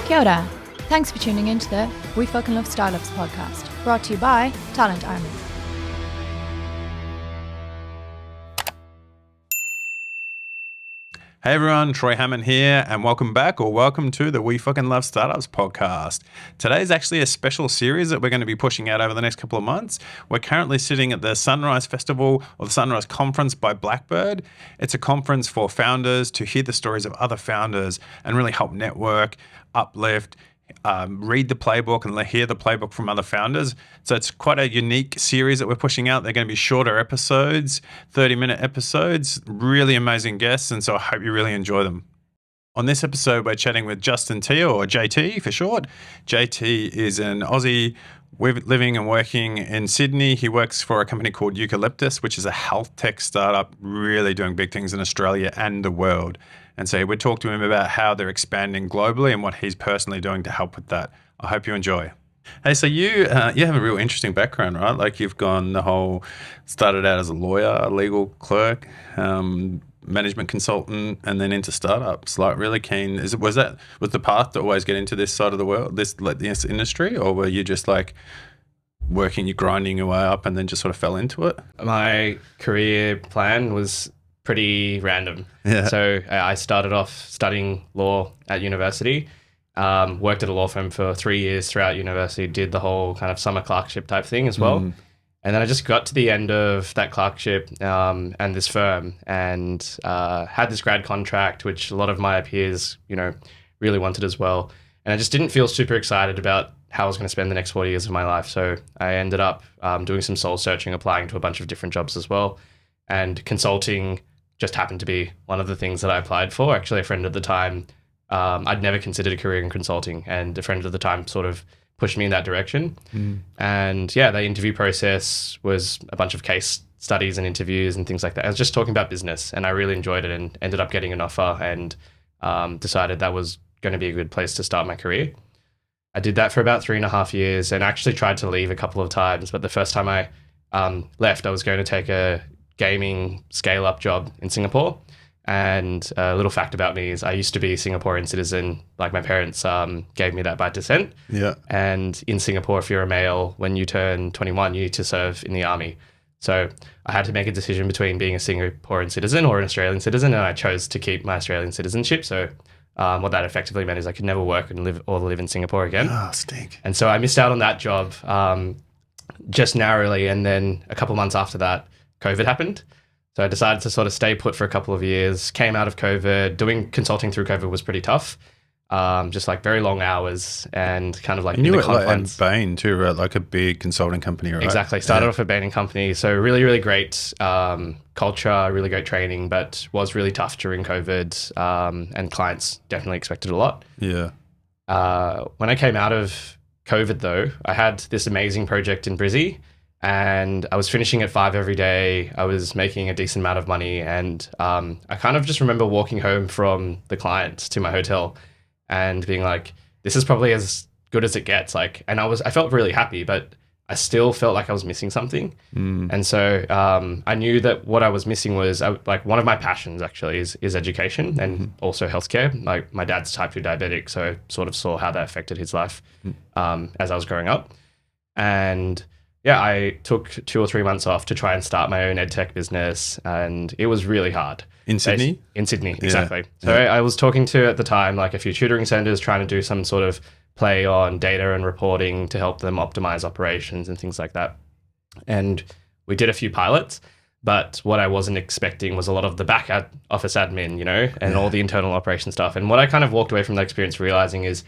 Kia ora. Thanks for tuning in to the We Fucking Love Startups podcast, brought to you by Talent Army. Hey everyone, Troy Hammond here, and welcome back or welcome to the We Fucking Love Startups podcast. Today is actually a special series that we're going to be pushing out over the next couple of months. We're currently sitting at the Sunrise Festival or the Sunrise Conference by Blackbird. It's a conference for founders to hear the stories of other founders and really help network, uplift, read the playbook and hear the playbook from other founders. So it's quite a unique series that we're pushing out. They're going to be shorter episodes, 30-minute episodes, really amazing guests, and so I hope you really enjoy them. On this episode, we're chatting with Justin Teo, or JT for short. JT is an Aussie living and working in Sydney. He works for a company called 𝐬𝐭𝐳, which is a health tech startup really doing big things in Australia and the world. And so we talked to him about how they're expanding globally and what he's personally doing to help with that. I hope you enjoy. Hey, so you have a real interesting background, right? Like you've gone started out as a lawyer, a legal clerk, management consultant, and then into startups. Like really keen. Was the path to always get into this side of the world, this industry, or were you just like working, grinding your way up, and then just sort of fell into it? My career plan was pretty random. Yeah. So I started off studying law at university, worked at a law firm for 3 years throughout university, did the whole kind of summer clerkship type thing as well. And then I just got to the end of that clerkship and this firm and had this grad contract, which a lot of my peers, really wanted as well. And I just didn't feel super excited about how I was going to spend the next 40 years of my life. So I ended up doing some soul searching, applying to a bunch of different jobs as well. And consulting just happened to be one of the things that I applied for. Actually, a friend at the time, I'd never considered a career in consulting, and a friend at the time sort of pushed me in that direction. And yeah, the interview process was a bunch of case studies and interviews and things like that. I was just talking about business, and I really enjoyed it and ended up getting an offer and decided that was going to be a good place to start my career. I did that for about 3.5 years and actually tried to leave a couple of times, but the first time I left, I was going to take a gaming scale-up job in Singapore. And a little fact about me is I used to be a Singaporean citizen. Like my parents gave me that by descent. Yeah. And in Singapore, if you're a male, when you turn 21, you need to serve in the army. So I had to make a decision between being a Singaporean citizen or an Australian citizen, and I chose to keep my Australian citizenship. So what that effectively meant is I could never work and live in Singapore again. Oh, stink. And so I missed out on that job just narrowly. And then a couple months after that, COVID happened. So I decided to sort of stay put for a couple of years, came out of COVID. Doing consulting through COVID was pretty tough. Just like very long hours and kind of like and you in were the confines. Like Bain too, right? Like a big consulting company, right? Exactly. Started off at Bain Company. So really, really great culture, really great training, but was really tough during COVID and clients definitely expected a lot. Yeah. When I came out of COVID though, I had this amazing project in Brizzy. And I was finishing at 5 every day. I was making a decent amount of money. And I kind of just remember walking home from the client to my hotel and being like, this is probably as good as it gets. And I felt really happy, but I still felt like I was missing something. And so I knew that what I was missing was one of my passions actually is education and also healthcare. Like my dad's type 2 diabetic, so I sort of saw how that affected his life as I was growing up. And yeah, I took 2 or 3 months off to try and start my own edtech business, and it was really hard. In Sydney? In Sydney, exactly. So I was talking to, at the time, like a few tutoring centers, trying to do some sort of play on data and reporting to help them optimize operations and things like that. And we did a few pilots, but what I wasn't expecting was a lot of the back office admin, and all the internal operation stuff. And what I kind of walked away from that experience realizing is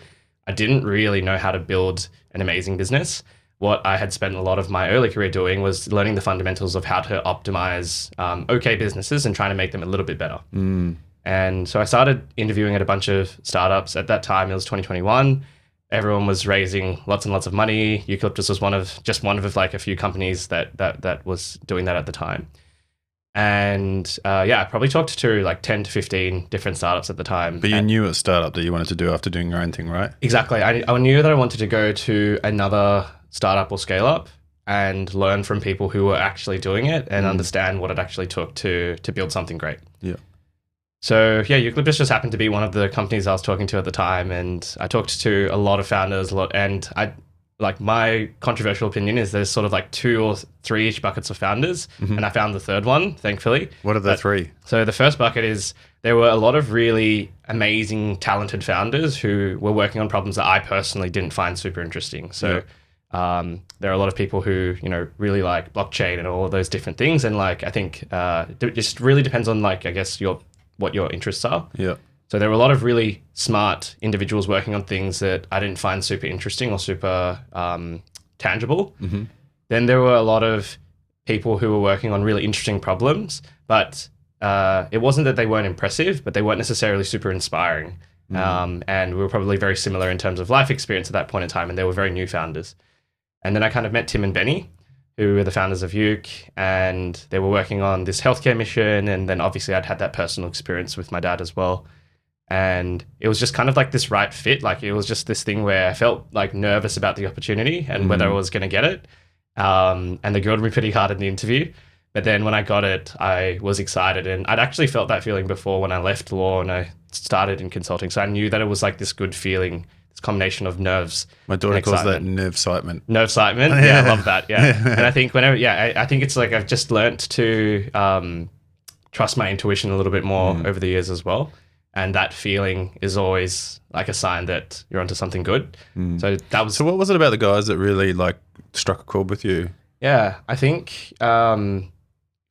I didn't really know how to build an amazing business. What I had spent a lot of my early career doing was learning the fundamentals of how to optimize okay businesses and trying to make them a little bit better. And so I started interviewing at a bunch of startups. At that time, it was 2021. Everyone was raising lots and lots of money. 𝐬𝐭𝐳 was one of like a few companies that was doing that at the time. And I probably talked to like 10 to 15 different startups at the time. But you knew a startup that you wanted to do after doing your own thing, right? Exactly. I knew that I wanted to go to another startup or scale up and learn from people who were actually doing it and understand what it actually took to build something great. Yeah. So yeah, Eucalyptus just happened to be one of the companies I was talking to at the time, and I talked to a lot of founders, and my controversial opinion is there's sort of like 2 or 3 each buckets of founders, and I found the third one, thankfully. What are the 3? So the first bucket is there were a lot of really amazing, talented founders who were working on problems that I personally didn't find super interesting. So there are a lot of people who, really like blockchain and all of those different things. And like, I think it just really depends on like, I guess what your interests are. Yeah. So there were a lot of really smart individuals working on things that I didn't find super interesting or super tangible. Mm-hmm. Then there were a lot of people who were working on really interesting problems, but it wasn't that they weren't impressive, but they weren't necessarily super inspiring. Mm-hmm. And we were probably very similar in terms of life experience at that point in time, and they were very new founders. And then I kind of met Tim and Benny, who were the founders of 𝐬𝐿, and they were working on this healthcare mission. And then obviously I'd had that personal experience with my dad as well. And it was just kind of like this right fit. Like it was just this thing where I felt like nervous about the opportunity and whether I was going to get it. And they grilled me pretty hard in the interview. But then when I got it, I was excited. And I'd actually felt that feeling before when I left law and I started in consulting. So I knew that it was like this good feeling, this combination of nerves. My daughter calls that nervciting. Nervciting. Yeah, I love that. Yeah. And I think I think it's like I've just learnt to trust my intuition a little bit more over the years as well. And that feeling is always like a sign that you're onto something good. So that was. So what was it about the guys that really like struck a chord with you? Yeah, I think from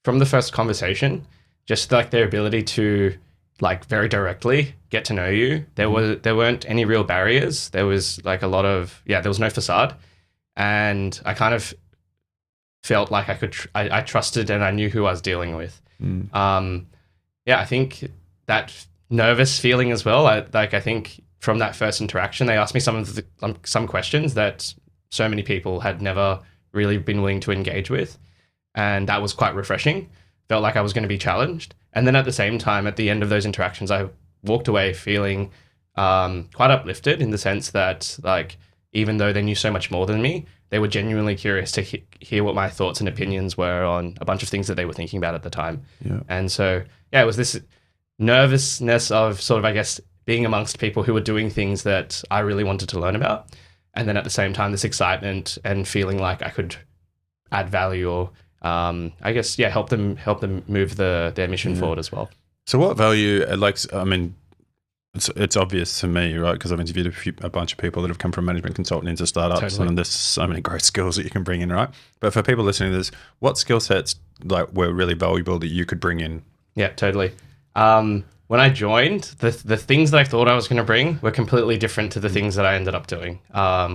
the first conversation, just like their ability to like very directly get to know you. There weren't any real barriers. There was like a lot of there was no facade, and I kind of felt like I trusted and I knew who I was dealing with. I think that nervous feeling as well. I think from that first interaction, they asked me some questions that so many people had never really been willing to engage with, and that was quite refreshing. Felt like I was going to be challenged, and then at the same time, at the end of those interactions, I walked away feeling quite uplifted in the sense that like even though they knew so much more than me, they were genuinely curious to hear what my thoughts and opinions were on a bunch of things that they were thinking about at the time. Yeah. And so it was this nervousness of sort of, I guess, being amongst people who were doing things that I really wanted to learn about. And then at the same time, this excitement and feeling like I could add value or, I guess, help them move their mission forward as well. So what value, it's obvious to me, right? Because I've interviewed a bunch of people that have come from management consulting into startups, totally. And there's so many great skills that you can bring in, right? But for people listening to this, what skill sets like were really valuable that you could bring in? Yeah, totally. When I joined, the things that I thought I was going to bring were completely different to the things that I ended up doing,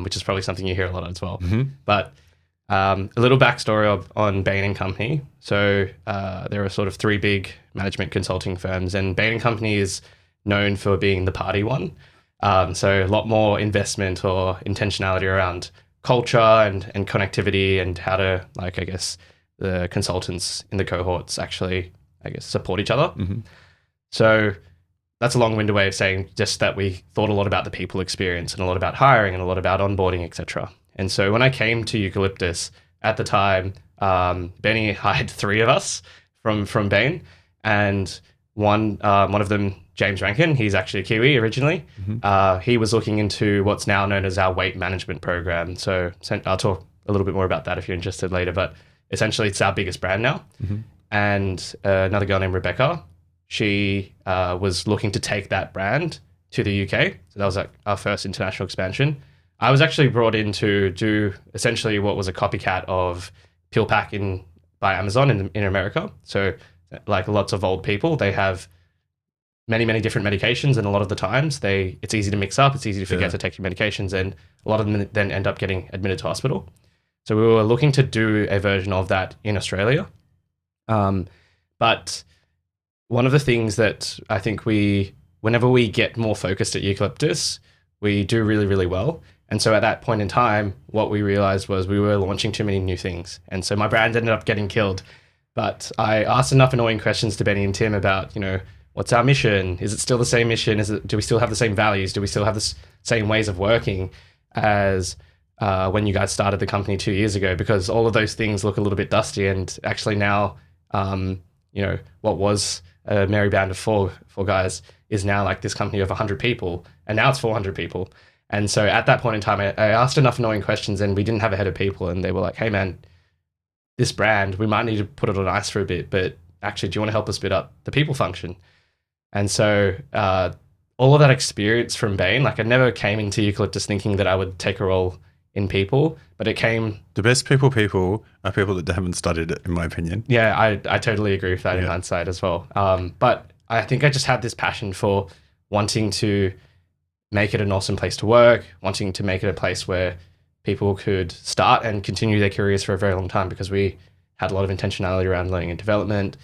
which is probably something you hear a lot as well. Mm-hmm. But a little backstory on Bain Company. So there are sort of 3 big management consulting firms, and Bain Company is known for being the party one. So a lot more investment or intentionality around culture and connectivity and how to, like, I guess, the consultants in the cohorts actually, I guess, support each other. Mm-hmm. So that's a long-winded way of saying just that we thought a lot about the people experience and a lot about hiring and a lot about onboarding, etc. And so when I came to Eucalyptus at the time, Benny hired 3 of us from Bain, and one of them, James Rankin, he's actually a Kiwi originally. Mm-hmm. He was looking into what's now known as our weight management program. So I'll talk a little bit more about that if you're interested later, but essentially it's our biggest brand now. Mm-hmm. And another girl named Rebecca, she was looking to take that brand to the UK. So that was like our first international expansion. I was actually brought in to do essentially what was a copycat of PillPack by Amazon in America. So like lots of old people, they have many, many different medications, and a lot of the times it's easy to mix up, it's easy to forget to take your medications, and a lot of them then end up getting admitted to hospital. So we were looking to do a version of that in Australia. But one of the things that I think whenever we get more focused at Eucalyptus, we do really, really well. And so at that point in time, what we realized was we were launching too many new things. And so my brand ended up getting killed. But I asked enough annoying questions to Benny and Tim about, what's our mission? Is it still the same mission? Do we still have the same values? Do we still have the same ways of working as when you guys started the company 2 years ago? Because all of those things look a little bit dusty. And actually now, what was a merry band of four guys is now like this company of 100 people, and now it's 400 people. And so at that point in time, I asked enough annoying questions, and we didn't have a head of people, and they were like, hey man, this brand, we might need to put it on ice for a bit, but actually, do you want to help us build up the people function? And so all of that experience from Bain, like I never came into 𝐬𝐿𝐵 thinking that I would take a role in people, but it came... The best people are people that haven't studied it, in my opinion. Yeah, I totally agree with that in hindsight as well. But I think I just had this passion for wanting to make it an awesome place to work, wanting to make it a place where people could start and continue their careers for a very long time, because we had a lot of intentionality around learning and development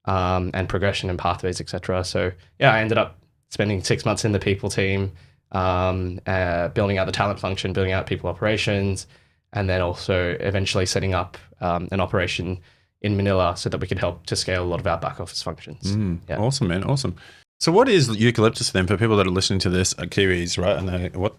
and progression and pathways, etc. So yeah, I ended up spending 6 months in the people team, building out the talent function, building out people operations, and then also eventually setting up an operation in Manila so that we could help to scale a lot of our back office functions. Awesome, man. Awesome. So what is 𝐬𝐿𝐵 then, for people that are listening to this, Kiwis, right? And what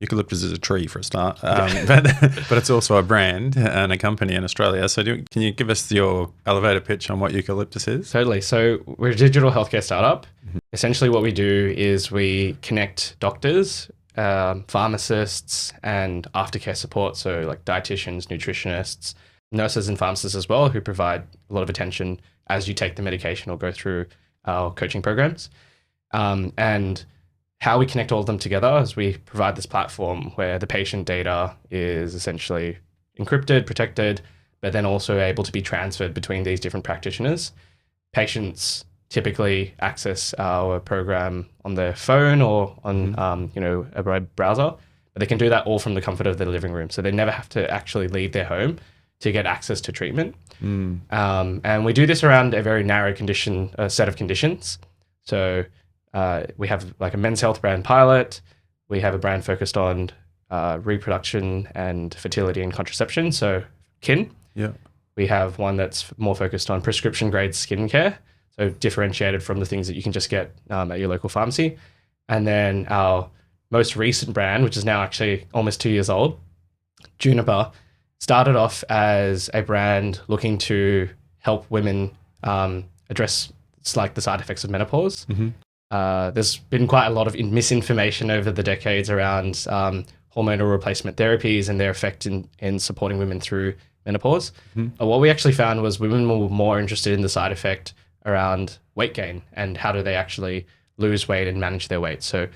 𝐬𝐿𝐵 is a tree for a start, but it's also a brand and a company in Australia. So can you give us your elevator pitch on what 𝐬𝐿𝐵 is? Totally. So we're a digital healthcare startup. Essentially what we do is we connect doctors, pharmacists, and aftercare support. So like dietitians, nutritionists, nurses and pharmacists as well, who provide a lot of attention as you take the medication or go through our coaching programs. And how we connect all of them together is we provide this platform where the patient data is essentially encrypted, protected, but then also able to be transferred between these different practitioners. Patients typically access our program on their phone or on a browser, but they can do that all from the comfort of their living room. So they never have to actually leave their home to get access to treatment. And we do this around a very narrow set of conditions. So we have like a men's health brand pilot. We have a brand focused on reproduction and fertility and contraception, so kin. Yeah. We have one that's more focused on prescription grade skincare, so differentiated from the things that you can just get at your local pharmacy. And then our most recent brand, which is now actually almost 2 years old, 𝐬𝐿𝐵, started off as a brand looking to help women address like the side effects of menopause. There's been quite a lot of misinformation over the decades around hormonal replacement therapies and their effect in supporting women through menopause. What we actually found was women were more interested in the side effect around weight gain and how do they actually lose weight and manage their weight. So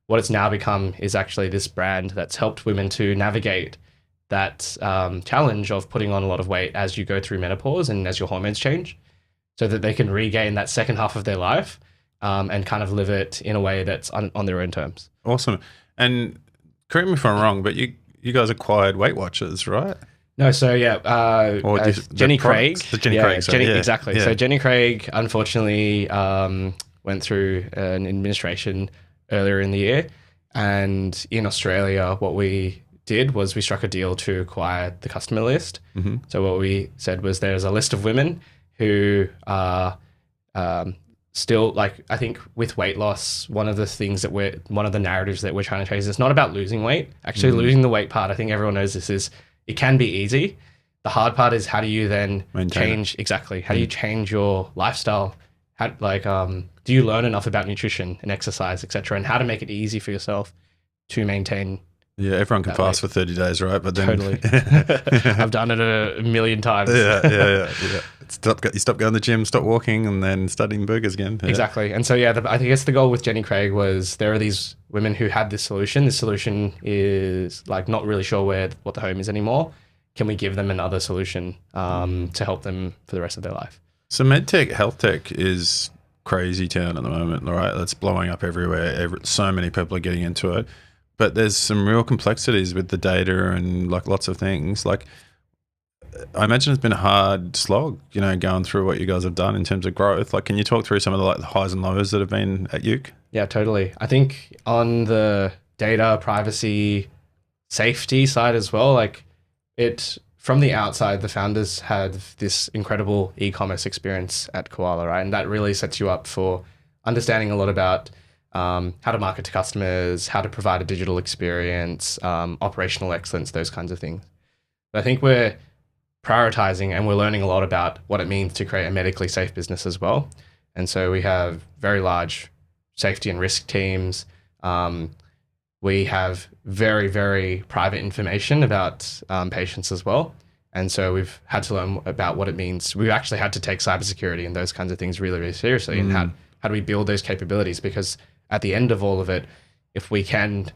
what it's now become is actually this brand that's helped women to navigate that challenge of putting on a lot of weight as you go through menopause and as your hormones change, so that they can regain that second half of their life and kind of live it in a way that's on their own terms. Awesome. And correct me if I'm wrong, but you guys acquired Weight Watchers, right? No, so yeah, Jenny Craig. Jenny Craig, sorry. Exactly. Yeah. So Jenny Craig unfortunately went through an administration earlier in the year, and in Australia, what we did was we struck a deal to acquire the customer list. So what we said was there's a list of women who are still, like, I think with weight loss, one of the narratives that we're trying to chase is not about losing weight. Actually, losing the weight part, I think everyone knows this, is it can be easy. The hard part is how do you then change, exactly, how do you change your lifestyle? How, do you learn enough about nutrition and exercise, etc., and how to make it easy for yourself to maintain? Yeah, everyone can fast for 30 days, right? But then totally. I've done it a million times. Yeah. You stop going to the gym, stop walking, and then studying burgers again. Yeah. Exactly. And so, I guess the goal with Jenny Craig was there are these women who had this solution. This solution is like not really sure what the home is anymore. Can we give them another solution to help them for the rest of their life? So medtech, health tech is crazy town at the moment, right? It's blowing up everywhere. So many people are getting into it. But there's some real complexities with the data and like lots of things. Like, I imagine it's been a hard slog, going through what you guys have done in terms of growth. Like, can you talk through some of the highs and lows that have been at 𝐬𝐿𝐵? Yeah, totally. I think on the data, privacy, safety side as well, from the outside, the founders had this incredible e-commerce experience at Koala, right? And that really sets you up for understanding a lot about how to market to customers, how to provide a digital experience, operational excellence, those kinds of things. But I think we're prioritizing and we're learning a lot about what it means to create a medically safe business as well. And so we have very large safety and risk teams. We have very, very private information about patients as well. And so we've had to learn about what it means. We've actually had to take cybersecurity and those kinds of things really, really seriously. And how do we build those capabilities? Because at the end of all of it, if we can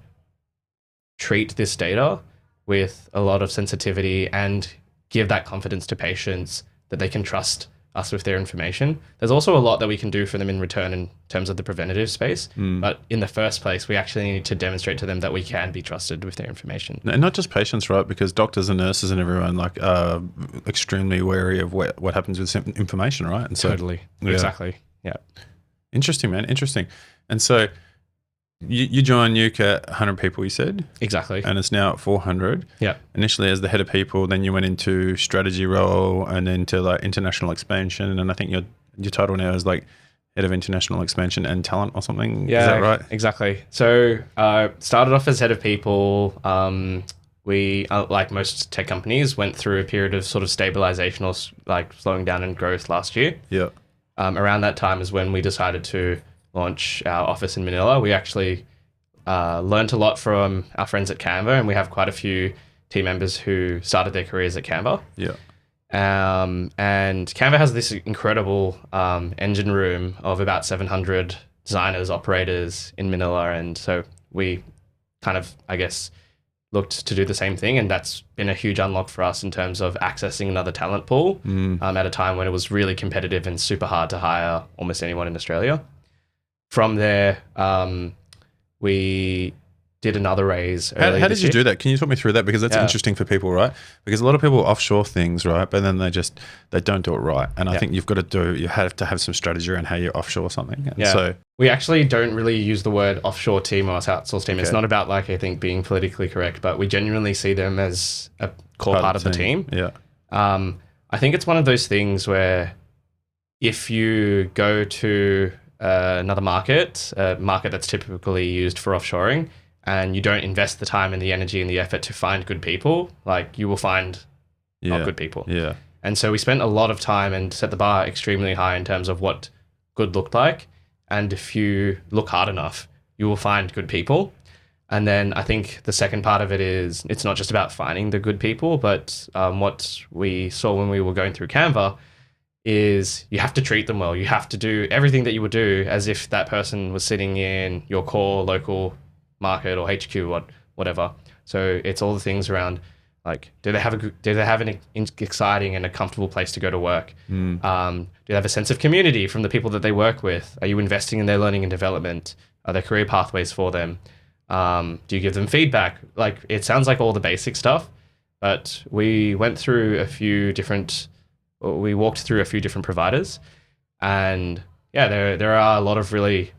treat this data with a lot of sensitivity and give that confidence to patients that they can trust us with their information, there's also a lot that we can do for them in return in terms of the preventative space. But in the first place, we actually need to demonstrate to them that we can be trusted with their information. And not just patients, right? Because doctors and nurses and everyone like are extremely wary of what happens with information, right? And so, Totally. Yeah. Exactly. Yeah. Interesting, man. Interesting. And so you joined Nuke at 100 people, you said? Exactly. And it's now at 400. Yeah. Initially as the head of people, then you went into strategy role and then to like international expansion. And I think your title now is like head of international expansion and talent or something. Yeah, is that right? Exactly. So started off as head of people. We, like most tech companies, went through a period of sort of stabilization or like slowing down in growth last year. Yeah. Around that time is when we decided to launch our office in Manila. We actually learned a lot from our friends at Canva, and we have quite a few team members who started their careers at Canva. Yeah. And Canva has this incredible engine room of about 700 designers, operators in Manila. And so we kind of, I guess, looked to do the same thing. And that's been a huge unlock for us in terms of accessing another talent pool at a time when it was really competitive and super hard to hire almost anyone in Australia. From there, we did another raise. How did you do that? Can you talk me through that? Because that's interesting for people, right? Because a lot of people offshore things, right? But then they don't do it right. And I think you have to have some strategy around how you offshore something. And so we actually don't really use the word offshore team or outsource team. Okay. It's not about like, I think, being politically correct, but we genuinely see them as a core part of the team. Yeah. I think it's one of those things where if you go to another market, a market that's typically used for offshoring, and you don't invest the time and the energy and the effort to find good people, like you will find not good people. Yeah. And so we spent a lot of time and set the bar extremely high in terms of what good looked like. And if you look hard enough, you will find good people. And then I think the second part of it is it's not just about finding the good people, but what we saw when we were going through Canva is you have to treat them well. You have to do everything that you would do as if that person was sitting in your core local market or HQ or whatever. So it's all the things around like, do they have an exciting and a comfortable place to go to work? Do they have a sense of community from the people that they work with? Are you investing in their learning and development? Are there career pathways for them? Do you give them feedback? Like, it sounds like all the basic stuff, but we walked through a few different providers, and there are a lot of really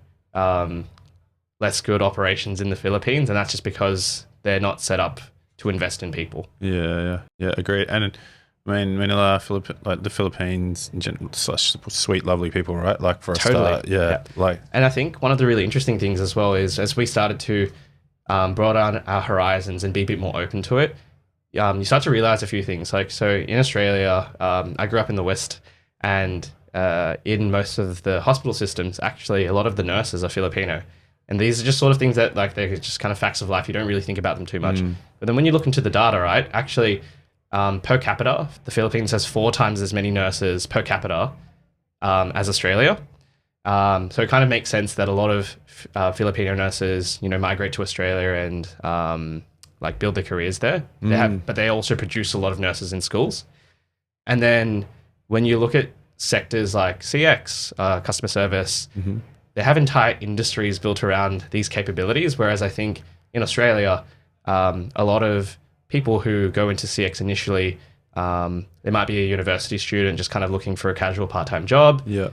less good operations in the Philippines, and that's just because they're not set up to invest in people. Yeah, agreed. And I mean, Manila, like the Philippines, in general, such sweet, lovely people, right? Like for a start, like. And I think one of the really interesting things as well is as we started to broaden our horizons and be a bit more open to it, you start to realize a few things. Like, so in Australia, I grew up in the West, and in most of the hospital systems, actually, a lot of the nurses are Filipino. And these are just sort of things that, like, they're just kind of facts of life. You don't really think about them too much. But then when you look into the data, right, actually, per capita, the Philippines has 4 times as many nurses per capita as Australia. So it kind of makes sense that a lot of Filipino nurses, migrate to Australia and like build their careers there. But they also produce a lot of nurses in schools. And then when you look at sectors like CX, customer service, they have entire industries built around these capabilities. Whereas I think in Australia, a lot of people who go into CX initially, they might be a university student just kind of looking for a casual part-time job. Yeah.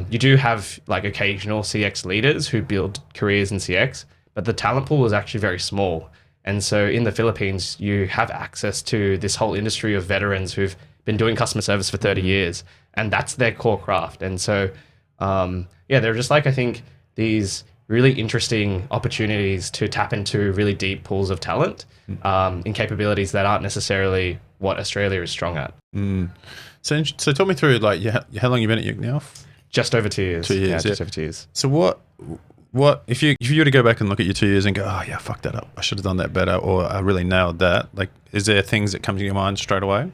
You do have like occasional CX leaders who build careers in CX, but the talent pool is actually very small. And so in the Philippines, you have access to this whole industry of veterans who've been doing customer service for 30 years, and that's their core craft. And so, they're just like, I think, these really interesting opportunities to tap into really deep pools of talent in capabilities that aren't necessarily what Australia is strong at. So talk me through, like, how long you been at Ute now? Just over 2 years. 2 years, Yeah, just over 2 years. So what if you were to go back and look at your 2 years and go, oh yeah, I fucked that up. I should have done that better, or I really nailed that. Like, is there things that come to your mind straight away?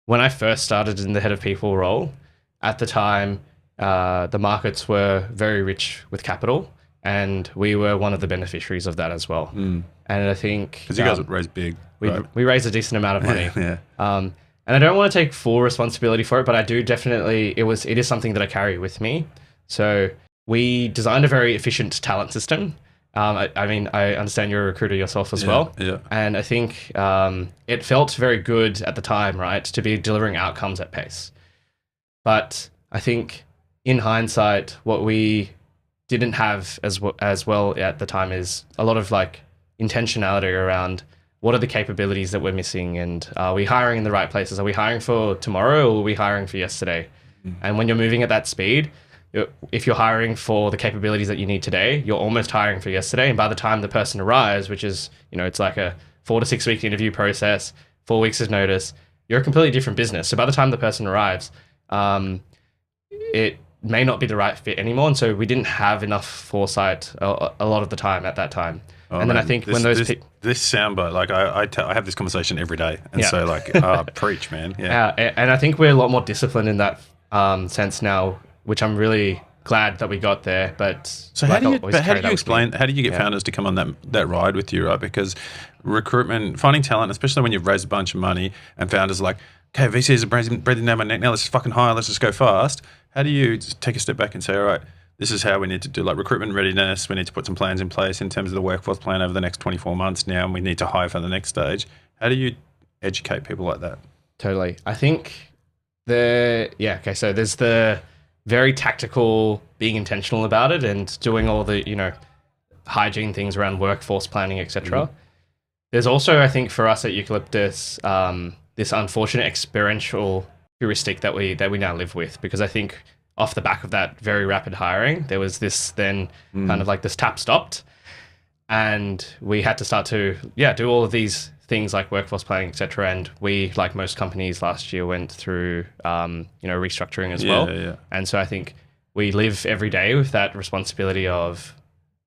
When I first started in the head of people role, at the time, the markets were very rich with capital, and we were one of the beneficiaries of that as well. And I think Because you guys raised big. we raised a decent amount of money. Yeah. And I don't want to take full responsibility for it, but I do definitely, it is something that I carry with me. So we designed a very efficient talent system. I mean, I understand you're a recruiter yourself as well. Yeah. And I think it felt very good at the time, right, to be delivering outcomes at pace. But I think in hindsight, what we didn't have as well at the time is a lot of like intentionality around what are the capabilities that we're missing, and are we hiring in the right places? Are we hiring for tomorrow, or are we hiring for yesterday? And when you're moving at that speed, if you're hiring for the capabilities that you need today, you're almost hiring for yesterday. And by the time the person arrives, which is, it's like a 4 to 6 week interview process, 4 weeks of notice, you're a completely different business. So by the time the person arrives, it may not be the right fit anymore. And so we didn't have enough foresight a lot of the time at that time. Oh, and then I think when those this soundbite, like I have this conversation every day, and so like preach, man. Yeah. And I think we're a lot more disciplined in that sense now, which I'm really glad that we got there. But so how do you explain? How do you get founders to come on that ride with you, right? Because recruitment, finding talent, especially when you've raised a bunch of money, and founders are like, okay, VCs are breathing down my neck now. Let's just fucking hire. Let's just go fast. How do you just take a step back and say, all right, this is how we need to do like recruitment readiness. We need to put some plans in place in terms of the workforce plan over the next 24 months now, and we need to hire for the next stage. How do you educate people like that? Totally. I think so there's the very tactical, being intentional about it and doing all the, hygiene things around workforce planning, etc. There's also, I think, for us at 𝐬𝐿IPTUS, this unfortunate experiential heuristic that we now live with, because I think off the back of that very rapid hiring, there was this then kind of like this tap stopped, and we had to start to do all of these things like workforce planning, etc. And we, like most companies last year, went through restructuring as well. Yeah. And so I think we live every day with that responsibility of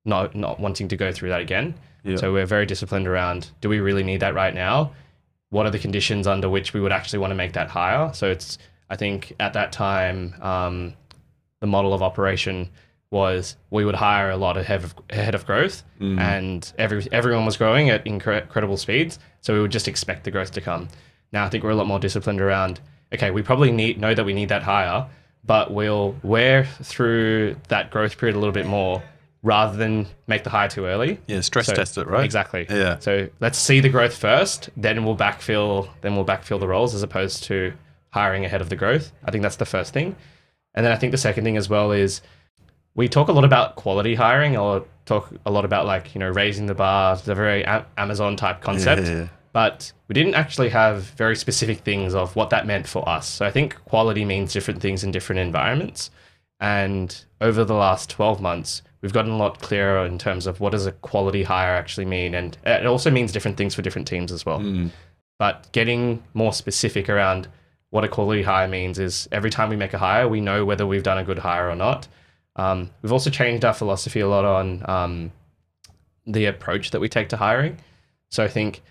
not wanting to go through that again. Yeah. So we're very disciplined around, do we really need that right now? What are the conditions under which we would actually want to make that hire? So I think at that time, the model of operation was we would hire a lot ahead of growth, and everyone was growing at incredible speeds. So we would just expect the growth to come. Now I think we're a lot more disciplined around, okay, we probably know that we need that hire, but we'll wear through that growth period a little bit more rather than make the hire too early. Yeah, test it, right? Exactly. Yeah. So let's see the growth first, then we'll backfill the roles as opposed to hiring ahead of the growth. I think that's the first thing. And then I think the second thing as well is we talk a lot about quality hiring, or talk a lot about raising the bar, the very Amazon type concept. Yeah. But we didn't actually have very specific things of what that meant for us. So I think quality means different things in different environments. And over the last 12 months, we've gotten a lot clearer in terms of what does a quality hire actually mean. And it also means different things for different teams as well. But getting more specific around what a quality hire means is every time we make a hire, we know whether we've done a good hire or not. We've also changed our philosophy a lot on the approach that we take to hiring. So I think,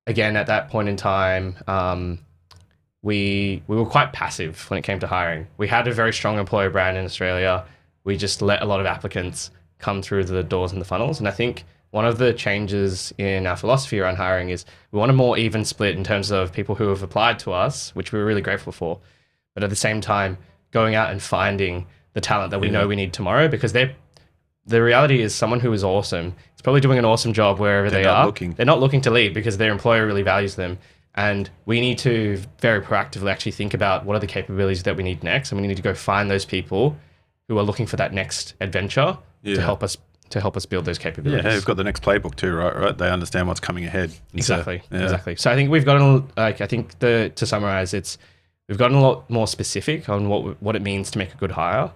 again, at that point in time, we were quite passive when it came to hiring. We had a very strong employer brand in Australia. We just let a lot of applicants come through the doors and the funnels. And I think one of the changes in our philosophy around hiring is we want a more even split in terms of people who have applied to us, which we're really grateful for. But at the same time, going out and finding the talent that we know we need tomorrow, because the reality is someone who is awesome is probably doing an awesome job wherever they are. They're not looking to leave because their employer really values them. And we need to very proactively actually think about what are the capabilities that we need next. And we need to go find those people who are looking for that next adventure to help us build those capabilities. Yeah, they've got the next playbook too, right? They understand what's coming ahead. Exactly. So I think we've gotten, to summarize, we've gotten a lot more specific on what it means to make a good hire.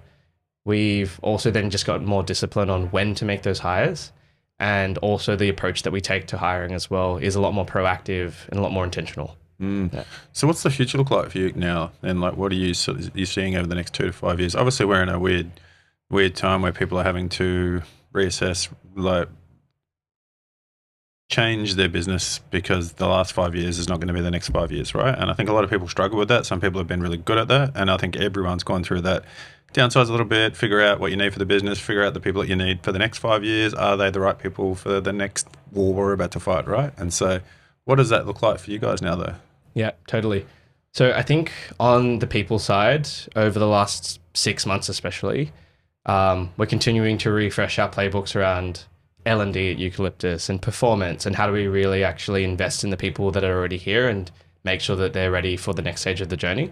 We've also then just gotten more discipline on when to make those hires. And also the approach that we take to hiring as well is a lot more proactive and a lot more intentional. Yeah. So what's the future look like for you now? And like, what are you seeing over the next 2 to 5 years? Obviously, we're in a weird time where people are having to reassess, like, change their business because the last 5 years is not going to be the next 5 years, right? And I think a lot of people struggle with that. Some people have been really good at that. And I think everyone's gone through that. Downsize a little bit, figure out what you need for the business, figure out the people that you need for the next 5 years. Are they the right people for the next war we're about to fight, right? And so what does that look like for you guys now, though? Yeah, totally. So I think on the people side, over the last 6 months especially, we're continuing to refresh our playbooks around L&D at 𝐬𝐿 and performance, and how do we really actually invest in the people that are already here and make sure that they're ready for the next stage of the journey.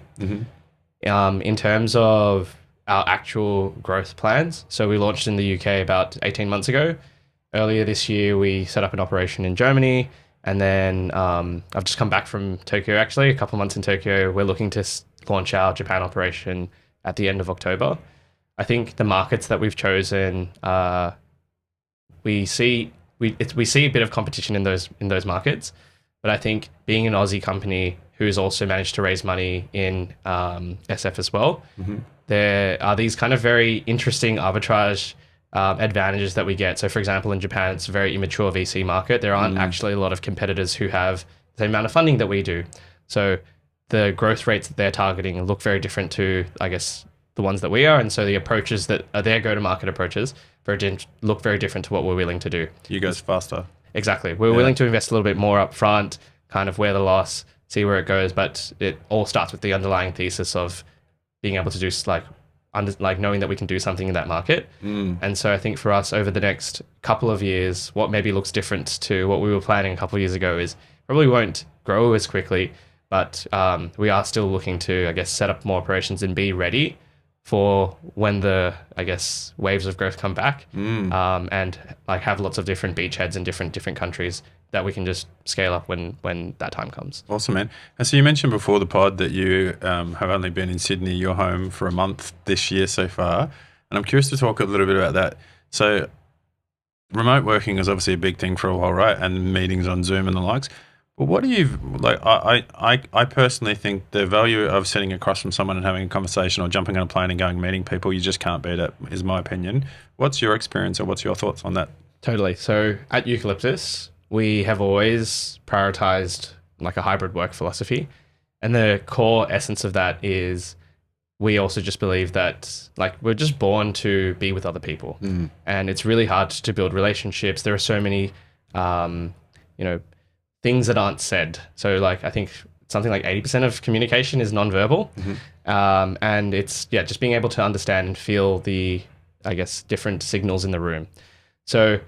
In terms of our actual growth plans, so we launched in the UK about 18 months ago. Earlier this year, we set up an operation in Germany, and then I've just come back from Tokyo, actually, a couple months in Tokyo. We're looking to launch our Japan operation at the end of October. I think the markets that we've chosen, we see a bit of competition in those markets, but I think being an Aussie company who's also managed to raise money in SF as well, there are these kind of very interesting arbitrage advantages that we get. So for example, in Japan, it's a very immature VC market. There aren't actually a lot of competitors who have the same amount of funding that we do. So the growth rates that they're targeting look very different to, I guess, the ones that we are. And so the approaches that are their go-to-market approaches look very different to what we're willing to do. You guys faster. Exactly. We're willing to invest a little bit more up front, kind of wear the loss, see where it goes. But it all starts with the underlying thesis of being able to do like knowing that we can do something in that market. And so I think for us over the next couple of years, what maybe looks different to what we were planning a couple of years ago is probably won't grow as quickly, but we are still looking to, I guess, set up more operations and be ready for when the, I guess, waves of growth come back, and like have lots of different beachheads in different countries that we can just scale up when that time comes. Awesome, man. And so you mentioned before the pod that you have only been in Sydney, your home, for a month this year so far. And I'm curious to talk a little bit about that. So remote working is obviously a big thing for a while, right? And meetings on Zoom and the likes. But what do you, like, I personally think the value of sitting across from someone and having a conversation, or jumping on a plane and going meeting people, you just can't beat it, is my opinion. What's your experience, or what's your thoughts on that? Totally. So at 𝐬𝐿, we have always prioritized like a hybrid work philosophy. And the core essence of that is we also just believe that like we're just born to be with other people. And it's really hard to build relationships. There are so many, things that aren't said. So like I think something like 80% of communication is nonverbal. And it's just being able to understand and feel the, I guess, different signals in the room. So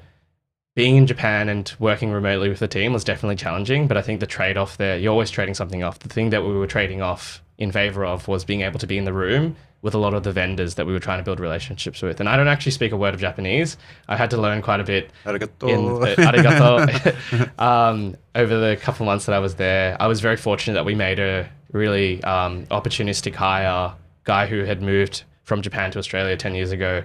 being in Japan and working remotely with the team was definitely challenging, but I think the trade-off there, you're always trading something off. The thing that we were trading off in favor of was being able to be in the room with a lot of the vendors that we were trying to build relationships with. And I don't actually speak a word of Japanese. I had to learn quite a bit. Arigato. Over the couple of months that I was there. I was very fortunate that we made a really opportunistic hire, guy who had moved from Japan to Australia 10 years ago.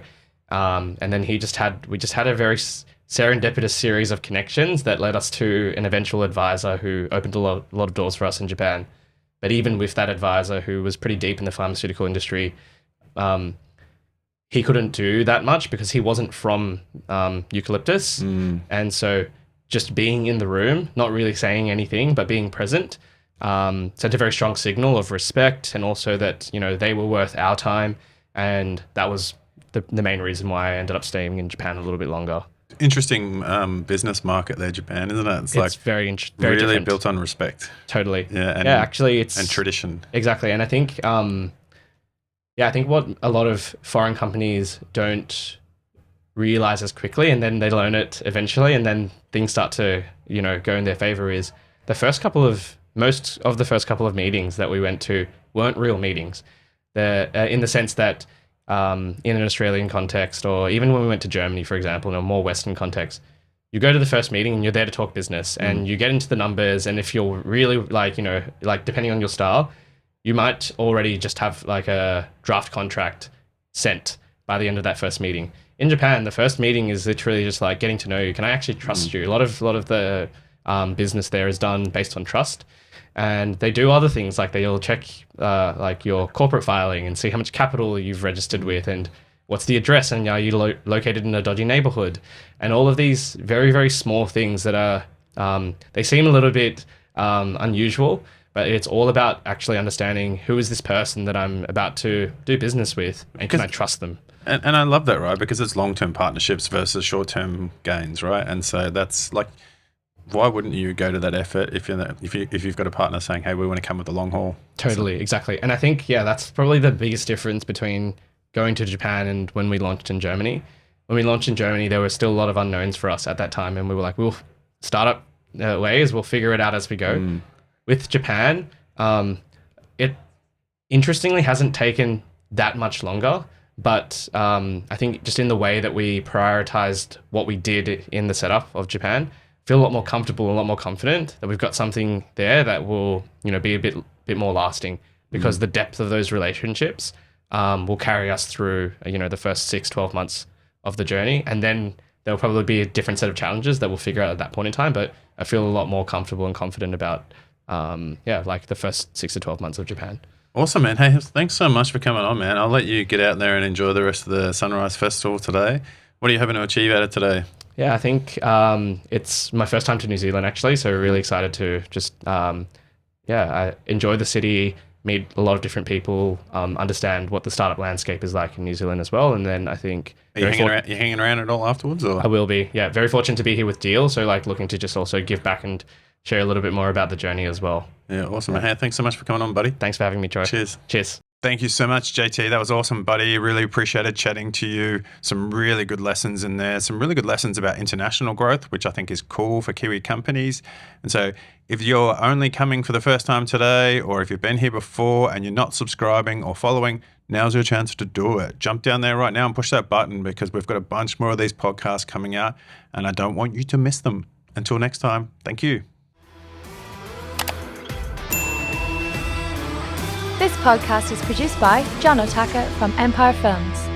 And then we just had a very serendipitous series of connections that led us to an eventual advisor who opened a lot of doors for us in Japan. But even with that advisor, who was pretty deep in the pharmaceutical industry, he couldn't do that much because he wasn't from 𝐬𝐿. And so just being in the room, not really saying anything, but being present, sent a very strong signal of respect, and also that, they were worth our time. And that was the main reason why I ended up staying in Japan a little bit longer. Interesting business market there, Japan, isn't it? It's like very really different. Built on respect. Totally. Yeah. Actually, it's and tradition. Exactly. And I think, I think what a lot of foreign companies don't realize as quickly, and then they learn it eventually, and then things start to, go in their favor, is most of the first couple of meetings that we went to weren't real meetings. In the sense that, in an Australian context, or even when we went to Germany, for example, in a more Western context, you go to the first meeting and you're there to talk business, and you get into the numbers. And if you're really depending on your style, you might already just have like a draft contract sent by the end of that first meeting. In Japan, the first meeting is literally just like getting to know you. Can I actually trust you? A lot of the business there is done based on trust. And they do other things, like they'll check like your corporate filing and see how much capital you've registered with and what's the address and are you located in a dodgy neighborhood. And all of these very, very small things that are, they seem a little bit unusual, but it's all about actually understanding who is this person that I'm about to do business with and can I trust them? And I love that, right? Because it's long-term partnerships versus short-term gains, right? And so that's like, why wouldn't you go to that effort if you've got a partner saying, hey, we want to come with the long haul? Totally, exactly. And I think, that's probably the biggest difference between going to Japan and when we launched in Germany. When we launched in Germany, there were still a lot of unknowns for us at that time. And we were like, we'll start up ways, we'll figure it out as we go. With Japan, it interestingly hasn't taken that much longer. But I think just in the way that we prioritized what we did in the setup of Japan, feel a lot more comfortable, a lot more confident that we've got something there that will, be a bit more lasting, because the depth of those relationships will carry us through, the first 6-12 months of the journey. And then there'll probably be a different set of challenges that we'll figure out at that point in time. But I feel a lot more comfortable and confident about, like the first 6 to 12 months of Japan. Awesome, man. Hey, thanks so much for coming on, man. I'll let you get out there and enjoy the rest of the Sunrise Festival today. What are you hoping to achieve out of today? Yeah, I think it's my first time to New Zealand, actually. So really excited to just, I enjoy the city, meet a lot of different people, understand what the startup landscape is like in New Zealand as well. And then I think... Are you hanging around at all afterwards? Or? I will be. Yeah, very fortunate to be here with Deal. So like looking to just also give back and share a little bit more about the journey as well. Yeah, awesome. Hey, thanks so much for coming on, buddy. Thanks for having me, Troy. Cheers. Cheers. Thank you so much, JT. That was awesome, buddy. Really appreciated chatting to you. Some really good lessons in there. Some really good lessons about international growth, which I think is cool for Kiwi companies. And so if you're only coming for the first time today, or if you've been here before and you're not subscribing or following, now's your chance to do it. Jump down there right now and push that button, because we've got a bunch more of these podcasts coming out and I don't want you to miss them. Until next time, thank you. This podcast is produced by John Otaka from Empire Films.